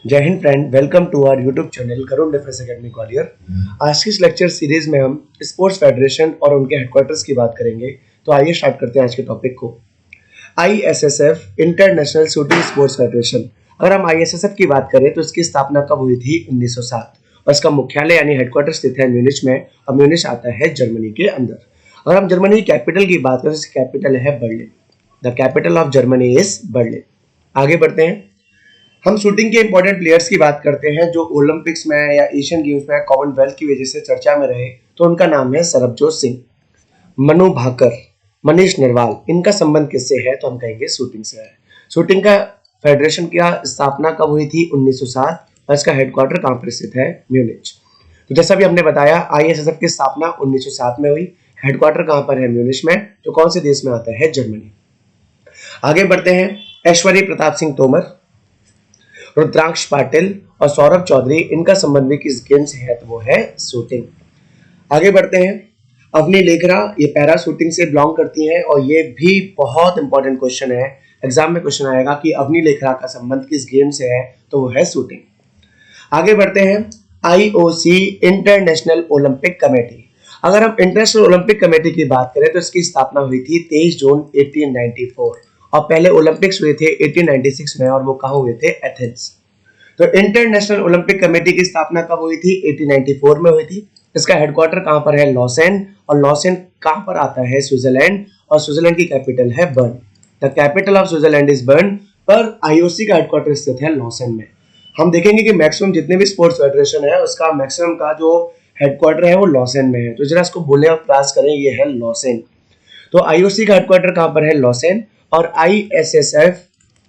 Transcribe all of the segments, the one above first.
जय Hind friend, welcome to our YouTube channel Karun defence academy Gwalior. आज की इस लेक्चर सीरीज में हम स्पोर्ट्स फेडरेशन और उनके हेडक्वार्टर्स की बात करेंगे। तो आइए स्टार्ट करते हैं आज के टॉपिक को। ISSF international shooting sports federation. अगर हम आईएसएसएफ की बात करें तो इसकी स्थापना कब हुई थी? 1907। और इसका मुख्यालय यानी हेडक्वार्टर स्थित है म्यूनिच में, और म्यूनिच आता है जर्मनी के अंदर। अगर हम जर्मनी की कैपिटल की बात करें तो इसकी कैपिटल है Berlin. The capital of Germany is Berlin. आगे बढ़ते हैं, हम शूटिंग के इंपॉर्टेंट प्लेयर्स की बात करते हैं जो ओलंपिक्स में या एशियन गेम्स में कॉमनवेल्थ की वजह से चर्चा में रहे। तो उनका नाम है सरबजोत सिंह, मनु भाकर, मनीष नरवाल। इनका संबंध किससे है? तो हम कहेंगे शूटिंग से है। शूटिंग का फेडरेशन की स्थापना कब हुई थी? 1907। और इसका हेडक्वार्टर कहाँ पर स्थित है? म्यूनिच। तो जैसा भी हमने बताया, आईएसएसएफ की स्थापना 1907 में हुई। हेडक्वार्टर कहाँ पर है? म्यूनिच में, जो कौन से देश में आता है? जर्मनी। आगे बढ़ते हैं, ऐश्वर्य प्रताप सिंह तोमर, रुद्राक्ष पाटिल और सौरभ चौधरी, इनका संबंध भी किस गेम से है? तो वो है शूटिंग। आगे बढ़ते हैं, अवनी लेखरा, ये पैरा शूटिंग से बिलोंग करती हैं और ये भी बहुत इंपॉर्टेंट क्वेश्चन है। एग्जाम में क्वेश्चन आएगा कि अवनी लेखरा का संबंध किस गेम से है? तो वो है शूटिंग। आगे बढ़ते हैं, आईओसी इंटरनेशनल ओलंपिक कमेटी। अगर हम इंटरनेशनल ओलंपिक कमेटी की बात करें तो इसकी स्थापना हुई थी 23 जून 1894 और पहले ओलंपिक्स हुए थे 1896 में, और वो कहाँ हुए थे? एथेंस। तो इंटरनेशनल ओलंपिक कमेटी की स्थापना कब हुई थी? 1894 में हुई थी। इसका हेडक्वार्टर कहाँ पर है? लॉसेन। और लॉसेन कहाँ पर आता है? स्विट्जरलैंड। और स्विट्जरलैंड की कैपिटल है burn. The capital of Switzerland is burn, पर आईओसी का हेडक्वार्टर स्थित है लॉसेन में। हम देखेंगे कि मैक्सिमम जितने भी स्पोर्ट्स फेडरेशन है उसका मैक्सिमम का जो हेडक्वार्टर है वो लॉसेन में है। तो जरा इसको बोलने का प्रयास करें, ये है लॉसेन। तो आईओसी का हेडक्वार्टर कहाँ पर है? लॉसेन। और ISSF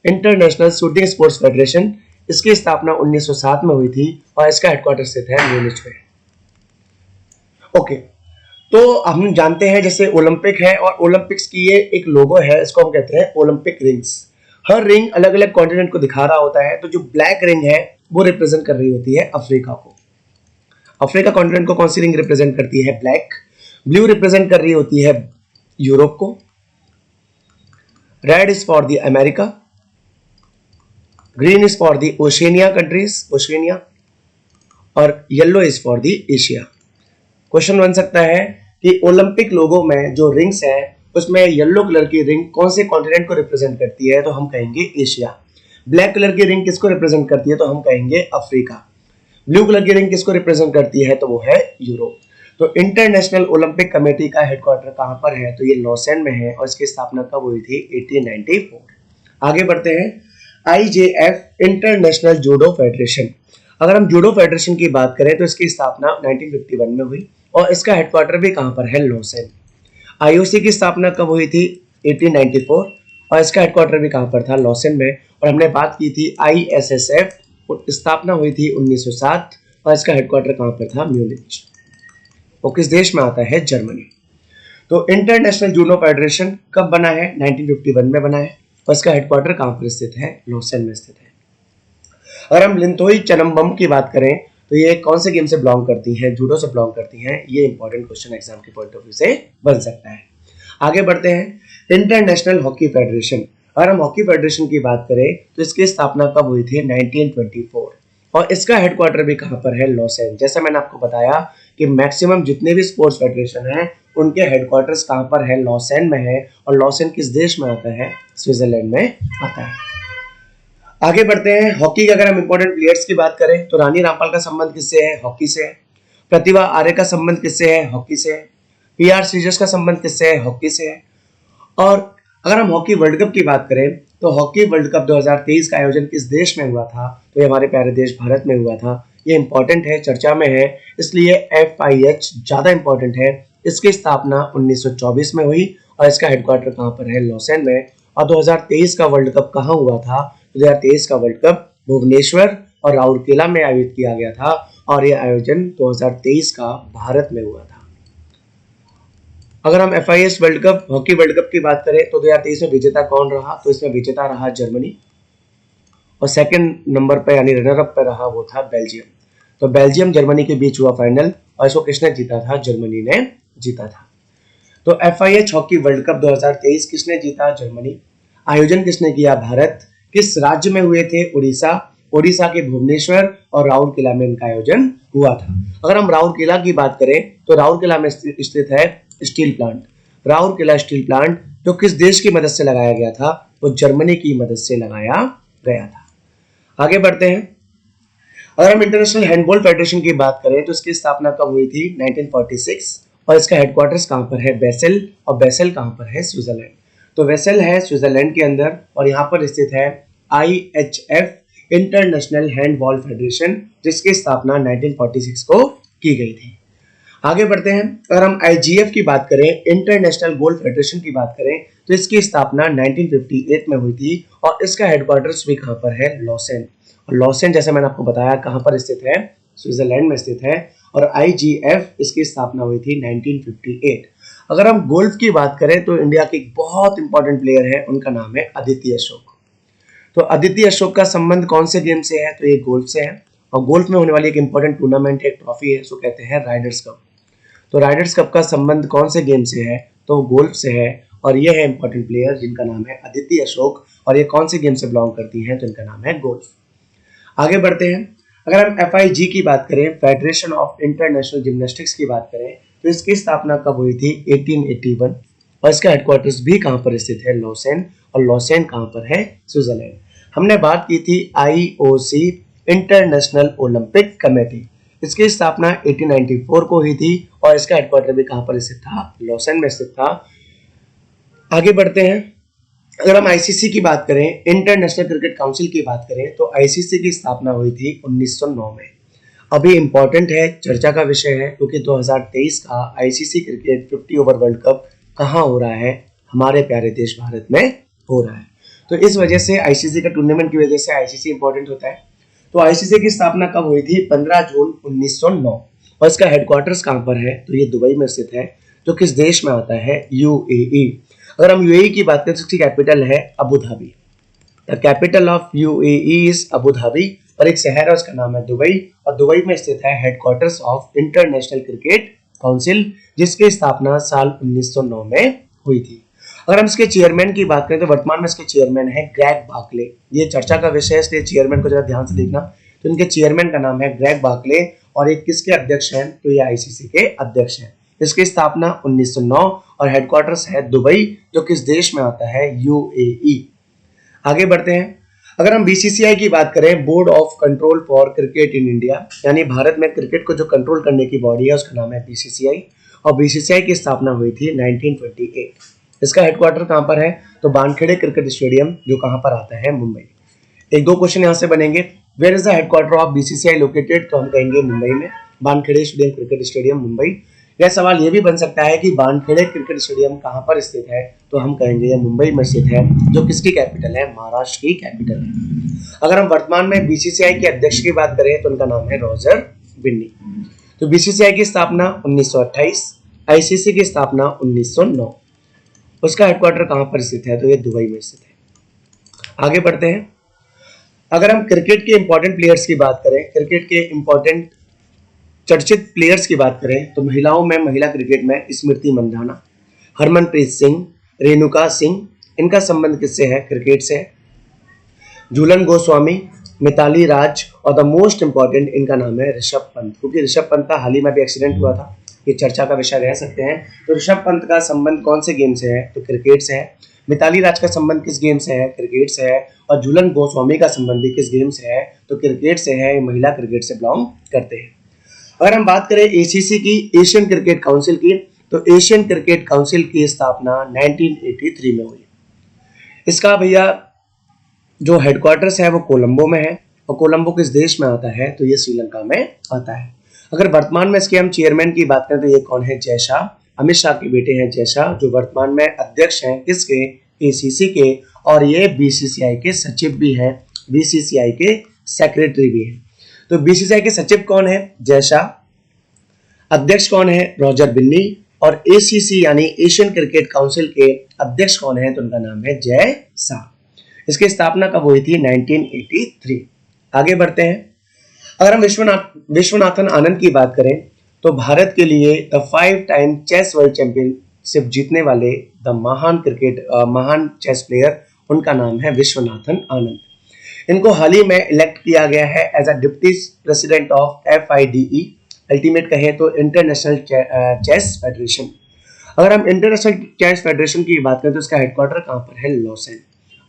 international shooting sports federation, इसकी स्थापना 1907 में हुई थी और इसका हेडक्वार्टर स्थित है म्यूनिच में। ओके, तो हम जानते हैं जैसे ओलंपिक है और ओलंपिक्स की ये एक लोगो है, इसको हम कहते हैं ओलंपिक रिंग्स। हर रिंग अलग अलग कॉन्टिनेंट को दिखा रहा होता है। तो जो ब्लैक रिंग है वो रिप्रेजेंट कर रही होती है अफ्रीका को। अफ्रीका कॉन्टिनेंट को कौन सी रिंग रिप्रेजेंट करती है? ब्लैक। ब्लू रिप्रेजेंट कर रही होती है यूरोप को। Red is for the America, green is for the Oceania countries, Oceania, और yellow is for the Asia. Question बन सकता है कि ओलंपिक लोगो में जो रिंग्स है उसमें येलो कलर की रिंग कौन से कॉन्टिनेंट को रिप्रेजेंट करती है? तो हम कहेंगे एशिया। ब्लैक कलर की रिंग किसको रिप्रेजेंट करती है? तो हम कहेंगे अफ्रीका। ब्लू कलर की रिंग किसको रिप्रेजेंट करती है? तो वो है यूरोप। तो इंटरनेशनल ओलंपिक कमेटी का हेडक्वार्टर कहां पर है? तो ये लॉसेन में है और इसकी स्थापना कब हुई थी? 1894। आगे बढ़ते हैं, आईजेएफ इंटरनेशनल जूडो फेडरेशन। अगर हम जूडो फेडरेशन की बात करें तो इसकी स्थापना 1951 में हुई और इसका हेडक्वार्टर भी कहां पर है? लॉसेन। आईओसी की स्थापना कब हुई थी? 1894 और इसका हेडक्वार्टर भी कहां पर था? लॉसेन में। और हमने बात की थी आईएसएसएफ, स्थापना हुई थी 1907 और इसका हेडक्वार्टर कहां पर था? म्यूनिच। वो किस देश में आता है? जर्मनी। तो इंटरनेशनल जूडो फेडरेशन कब बना है? 1951 में बना है और इसका हेडक्वार्टर कहां पर स्थित है? लॉसेन में स्थित है। अगर हम लिंथोई चनम्बम की बात करें तो ये कौन से गेम से बिलोंग करती हैं? जूडो से बिलोंग करती हैं। ये इंपॉर्टेंट क्वेश्चन एग्जाम के पॉइंट ऑफ व्यू से बन सकता है। आगे बढ़ते हैं, इंटरनेशनल हॉकी फेडरेशन। अगर हम हॉकी फेडरेशन की बात करें तो इसकी स्थापना कब हुई थी? 1924 और इसका हेडक्वार्टर भी कहां पर है? लॉसेन। जैसा मैंने आपको बताया कि मैक्सिमम जितने भी स्पोर्ट्स फेडरेशन हैं उनके हेडक्वार्टर्स कहां पर है? लॉसेन में है। और लॉसेन किस देश में आता है? स्विट्जरलैंड में आता है। आगे बढ़ते हैं, हॉकी के अगर हम इंपॉर्टेंट प्लेयर्स की बात करें तो रानी रामपाल का संबंध किससे है? हॉकी से है। प्रतिभा आर्य का संबंध किससे है? हॉकी से है। पीआर श्रीजस का संबंध किससे है? हॉकी से है। और अगर हम हॉकी वर्ल्ड कप की बात करें तो हॉकी वर्ल्ड कप 2023 का आयोजन किस देश में हुआ था? तो ये हमारे प्यारे देश भारत में हुआ था। ये इंपॉर्टेंट है, चर्चा में है, इसलिए FIH ज्यादा इंपॉर्टेंट है। इसकी स्थापना 1924 में हुई और इसका हेडक्वार्टर कहां पर है? लॉसेन में। और 2023 का वर्ल्ड कप कहां हुआ था? 2023 का वर्ल्ड कप भुवनेश्वर और राउरकेला में आयोजित किया गया था और यह आयोजन 2023 का भारत में हुआ था। अगर हम FIH world cup, hockey world cup की बात करें तो 2023 में विजेता कौन रहा? तो इसमें विजेता रहा जर्मनी और सेकंड नंबर पर यानी रनर अप पर रहा वो था बेल्जियम। तो बेल्जियम जर्मनी के बीच हुआ फाइनल और इसको किसने जीता था? जर्मनी ने जीता था। तो FIH हॉकी वर्ल्ड कप 2023 किसने जीता? जर्मनी। आयोजन किसने किया? भारत। किस राज्य में हुए थे? उड़ीसा। ओडिशा के भुवनेश्वर और राउरकेला में इनका आयोजन हुआ था। अगर हम राउरकेला की बात करें तो राउरकेला में स्थित है steel plant. Rourkela steel plant जो किस देश की मदद से लगाया गया था, वो जर्मनी की मदद से लगाया गया था। आगे बढ़ते हैं। अगर हम इंटरनेशनल हैंडबॉल फेडरेशन की बात करें तो इसकी स्थापना कब हुई थी? 1946। और इसका हेडक्वार्टर्स कहाँ पर है? बेसेल। और बेसेल कहाँ पर है? स्विट्जरलैंड। तो बेसेल है स्विट्जरलैंड के अंदर और यहाँ पर स्थित है IHF इंटरनेशनल हैंडबॉल फेडरेशन, जिसकी स्थापना 1946 को की गई थी। आगे बढ़ते हैं। अगर हम IGF की बात करें, इंटरनेशनल गोल्फ फेडरेशन की बात करें, तो इसकी स्थापना 1958 में हुई थी और इसका हेडक्वार्टर्स भी कहाँ पर है? लॉसेन। और लॉसेन जैसे मैंने आपको बताया कहाँ पर स्थित है? स्विट्जरलैंड में स्थित है। और IGF इसकी स्थापना हुई थी 1958। अगर हम गोल्फ की बात करें तो इंडिया के एक बहुत इंपॉर्टेंट प्लेयर है, उनका नाम है अदिति अशोक। तो अदिति अशोक का संबंध कौन से गेम से है? तो ये गोल्फ से है। और गोल्फ में होने वाली एक इंपॉर्टेंट टूर्नामेंट है, एक ट्रॉफी है, उसको कहते हैं राइडर्स कप। तो राइडर्स कप का संबंध कौन से गेम से है? तो गोल्फ से है। और ये है इंपॉर्टेंट प्लेयर जिनका नाम है अदिति अशोक, और ये कौन से गेम से बिलोंग करती हैं? तो इनका नाम है गोल्फ। आगे बढ़ते हैं। अगर हम FIG की बात करें, फेडरेशन ऑफ इंटरनेशनल जिम्नास्टिक्स की बात करें, तो इसकी स्थापना कब हुई थी? 1881। और इसका हेडक्वार्टर्स भी कहाँ पर स्थित है? लॉसेन। और लॉसेन कहाँ पर है? स्विट्जरलैंड। हमने बात की थी IOC इंटरनेशनल ओलंपिक कमेटी, इसकी स्थापना 1894 को हुई थी और इसका हेडक्वार्टर भी कहाँ पर स्थित था? लॉसेन में स्थित था। आगे बढ़ते हैं। अगर हम ICC की बात करें, इंटरनेशनल क्रिकेट काउंसिल की बात करें, तो ICC की स्थापना हुई थी 1909 में। अभी इंपॉर्टेंट है, चर्चा का विषय है, क्योंकि 2023 का ICC cricket 50 over world cup कहाँ हो रहा है? हमारे प्यारे देश भारत में हो रहा है। तो इस वजह से ICC का टूर्नामेंट की वजह से ICC इंपॉर्टेंट होता है। तो ICC की स्थापना कब हुई थी? 15 जून 1909। और इसका हेडक्वार्टर्स कहाँ पर है? तो ये दुबई में स्थित है, जो किस देश में आता है? UAE। अगर हम UAE की बात करें तो इसकी कैपिटल है Abu Dhabi. The capital of UAE is Abu Dhabi. और एक शहर है, उसका नाम है दुबई। और दुबई में स्थित है headquarters of international cricket council, जिसकी स्थापना साल 1909 में हुई थी। अगर हम इसके चेयरमैन की बात करें तो वर्तमान में इसके चेयरमैन है ग्रेग बार्कले। ये चर्चा का विषय है, इसलिए चेयरमैन को जरा ध्यान से देखना। तो इनके चेयरमैन का नाम है ग्रेग बार्कले और ये किसके अध्यक्ष हैं? तो ये ICC के अध्यक्ष हैं। इसकी स्थापना 1909 और हेडक्वार्टर्स है दुबई, जो किस देश में आता है? UAE। आगे बढ़ते हैं। अगर हम BCCI की बात करें, board of control for cricket in India, यानी भारत में क्रिकेट को जो कंट्रोल करने की बॉडी है, उसका नाम है BCCI। और BCCI की स्थापना हुई थी 1928। इसका हेडक्वार्टर कहाँ पर है? तो वानखेड़े क्रिकेट स्टेडियम, जो कहाँ पर आता है? मुंबई। एक दो क्वेश्चन यहाँ से बनेंगे। Where is the headquarter of BCCI located? तो हम कहेंगे मुंबई में, Wankhede stadium cricket stadium Mumbai. यह सवाल ये भी बन सकता है कि वानखेड़े क्रिकेट स्टेडियम कहाँ पर स्थित है? तो हम कहेंगे यह मुंबई में स्थित है, जो किसकी कैपिटल है? महाराष्ट्र की कैपिटल है। अगर हम वर्तमान में BCCI के अध्यक्ष की बात करें तो उनका नाम है रॉजर बिन्नी। तो BCCI की स्थापना 1928, ICC की स्थापना 1909। उसका हेडक्वार्टर कहाँ पर स्थित है? तो ये दुबई में स्थित है। आगे बढ़ते हैं। अगर हम क्रिकेट के इंपॉर्टेंट प्लेयर्स की बात करें, क्रिकेट के इंपॉर्टेंट चर्चित प्लेयर्स की बात करें, तो महिलाओं में, महिला क्रिकेट में स्मृति मंधाना, हरमनप्रीत सिंह, रेणुका सिंह, इनका संबंध किससे है? क्रिकेट से। झूलन गोस्वामी, मिताली राज और द मोस्ट इंपॉर्टेंट इनका नाम है ऋषभ पंत, क्योंकि ऋषभ पंत का हाल ही में भी एक्सीडेंट हुआ था, ये चर्चा का विषय रह सकते हैं। तो ऋषभ पंत का संबंध कौन से गेम से है? तो क्रिकेट से है। मिताली राज का संबंध किस गेम से है? क्रिकेट से है। और झूलन गोस्वामी का संबंध भी किस गेम से है? तो क्रिकेट से है। महिला क्रिकेट से बिलोंग करते हैं। अगर हम बात करें ACC की, एशियन क्रिकेट काउंसिल की, तो एशियन क्रिकेट काउंसिल की स्थापना 1983 में हुई। इसका भैया जो हेडक्वार्टर्स है वो कोलंबो में है। और कोलंबो किस देश में आता है? तो ये श्रीलंका में आता है। अगर वर्तमान में इसके हम चेयरमैन की बात करें तो ये कौन है? जय शाह, अमित शाह के बेटे हैं जय शाह, जो वर्तमान में अध्यक्ष हैं किसके? ACC के। और ये BCCI के सचिव भी हैं, BCCI के सेक्रेटरी भी हैं। तो BCCI के सचिव कौन है? जय शाह। अध्यक्ष कौन है? रॉजर बिन्नी। और ACC यानी एशियन क्रिकेट काउंसिल के अध्यक्ष कौन है? तो उनका नाम है जय शाह। इसकी स्थापना कब हुई थी? 1983। आगे बढ़ते हैं। अगर हम विश्वनाथन आनंद की बात करें तो भारत के लिए the 5 time chess world championship जीतने वाले द महान चेस प्लेयर, उनका नाम है विश्वनाथन आनंद। इनको हाल ही में इलेक्ट किया गया है as a deputy president of FIDE, ultimate कहें तो इंटरनेशनल चेस फेडरेशन। अगर हम इंटरनेशनल चेस फेडरेशन की बात करें तो इसका हेडक्वार्टर कहाँ पर है? लॉसेन।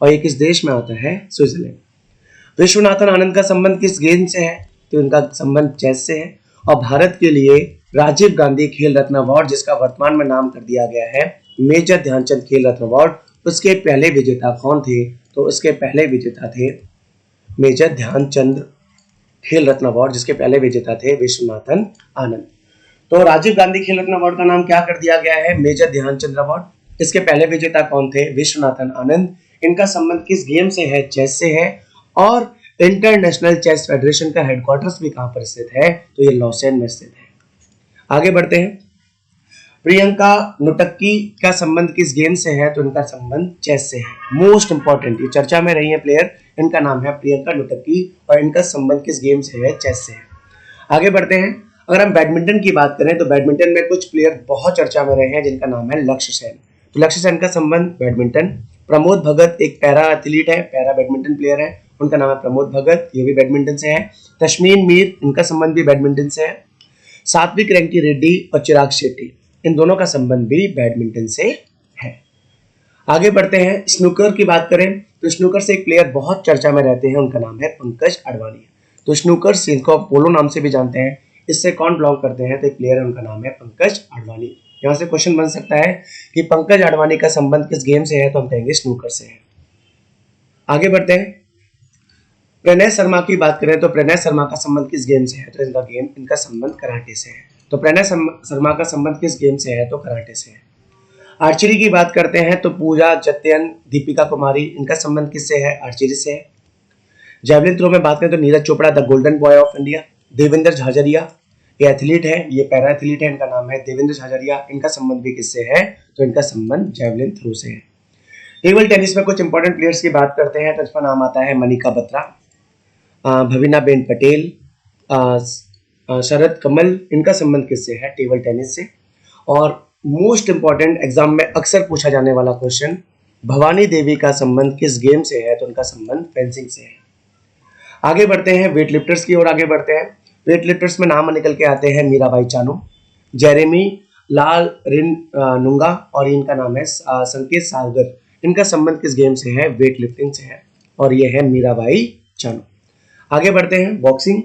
और ये किस देश में आता है? स्विट्जरलैंड। विश्वनाथन आनंद का संबंध किस गेम से है? तो इनका संबंध चेस से है। और भारत के लिए राजीव गांधी खेल रत्न अवार्ड, जिसका वर्तमान में नाम कर दिया गया है मेजर ध्यानचंद खेल रत्न अवार्ड, उसके पहले विजेता कौन थे? तो उसके पहले विजेता थे मेजर ध्यानचंद खेल रत्न अवार्ड, जिसके पहले विजेता थे विश्वनाथन आनंद। तो राजीव गांधी खेल रत्न अवार्ड का नाम क्या कर दिया गया है? Major Dhyanchand award. इसके पहले विजेता कौन थे? विश्वनाथन आनंद। इनका संबंध किस गेम से है? चेस से है। और इंटरनेशनल चेस फेडरेशन का हेडक्वार्टर्स भी कहां पर स्थित है? तो ये लॉसेन में स्थित है। आगे बढ़ते हैं। प्रियंका नुटक्की का संबंध किस गेम से है? तो इनका संबंध चेस से है। मोस्ट इंपॉर्टेंट, ये चर्चा में रही है प्लेयर, इनका नाम है प्रियंका नुटक्की और इनका संबंध किस गेम से है? चेस से है। आगे बढ़ते हैं। अगर हम बैडमिंटन की बात करें तो बैडमिंटन में कुछ प्लेयर बहुत चर्चा में रहे हैं जिनका नाम है लक्ष्य सेन। तो लक्ष्य सेन का संबंध बैडमिंटन। प्रमोद भगत एक पैरा एथलीट है, पैरा बैडमिंटन प्लेयर है, उनका नाम है प्रमोद भगत, ये भी बैडमिंटन से है। तस्मीन मीर, इनका संबंध भी बैडमिंटन से है। सात्विक रैंकी रेड्डी और चिराग शेट्टी, इन दोनों का संबंध भी बैडमिंटन से है। आगे बढ़ते हैं। स्नूकर की बात करें तो स्नूकर से एक प्लेयर बहुत चर्चा में रहते हैं, उनका नाम है पंकज अडवाणी। तो स्नूकर से इनको पोलो नाम से भी जानते हैं, इससे कौन बिलोंग करते हैं? तो एक प्लेयर है, उनका नाम है पंकज अडवाणी। यहाँ से क्वेश्चन बन सकता है कि पंकज अडवाणी का संबंध किस गेम से है? तो हम कहेंगे स्नूकर से है। आगे बढ़ते हैं। प्रणय शर्मा की बात करें तो प्रणय शर्मा का संबंध किस गेम से है? तो इनका संबंध कराटे से है। तो प्रणय शर्मा का संबंध किस गेम से है? तो कराटे से है। आर्चरी की बात करते हैं तो पूजा जत्यन, दीपिका कुमारी, इनका संबंध किससे है? आर्चरी से है। जैवलिन थ्रो में बात करें तो Neeraj Chopra the golden boy of India. Devendra Jhajharia ये एथलीट है, ये पैरा एथलीट है, इनका नाम है देवेंद्र झाझरिया, इनका संबंध भी किससे है? तो इनका संबंध जैवलिन थ्रो से है। टेबल टेनिस में कुछ इंपॉर्टेंट प्लेयर्स की बात करते हैं तो इसका नाम आता है मनिका बत्रा, भविना बेन पटेल, शरद कमल, इनका संबंध किससे है? टेबल टेनिस से। और मोस्ट इंपॉर्टेंट एग्जाम में अक्सर पूछा जाने वाला क्वेश्चन, भवानी देवी का संबंध किस गेम से है? तो उनका संबंध फेंसिंग से है। आगे बढ़ते हैं, वेट लिफ्टर्स की ओर आगे बढ़ते हैं। वेट लिफ्टर्स में नाम निकल के आते हैं मीराबाई चानू, जेरेमी लाल रिन नुंगा और इनका नाम है संकेत सागर। इनका संबंध किस गेम से है? वेट लिफ्टिंग से है और ये है मीराबाई चानू। आगे बढ़ते हैं। बॉक्सिंग।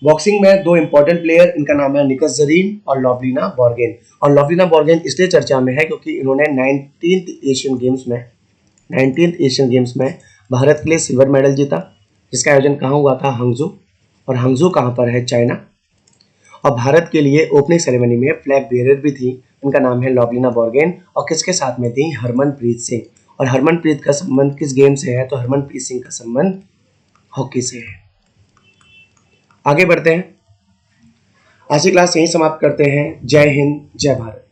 बॉक्सिंग में दो इंपॉर्टेंट प्लेयर, इनका नाम है निकस जरीन और लवलीना बोर्गेन। और लवलीना बोर्गेन इसलिए चर्चा में है क्योंकि इन्होंने 19th एशियन गेम्स में भारत के लिए सिल्वर मेडल जीता, जिसका आयोजन कहाँ हुआ था? हंगझू। और हंगझू कहाँ पर है? चाइना। और भारत के लिए ओपनिंग सेरेमनी में फ्लैग बेयरर भी थी, उनका नाम है लवलीना बोर्गेन। और किसके साथ में थी? हरमनप्रीत सिंह। और हरमनप्रीत का संबंध किस गेम से है? तो हरमनप्रीत सिंह का संबंध हॉकी से है। आगे बढ़ते हैं। आज की क्लास यहीं समाप्त करते हैं। जय हिंद, जय भारत।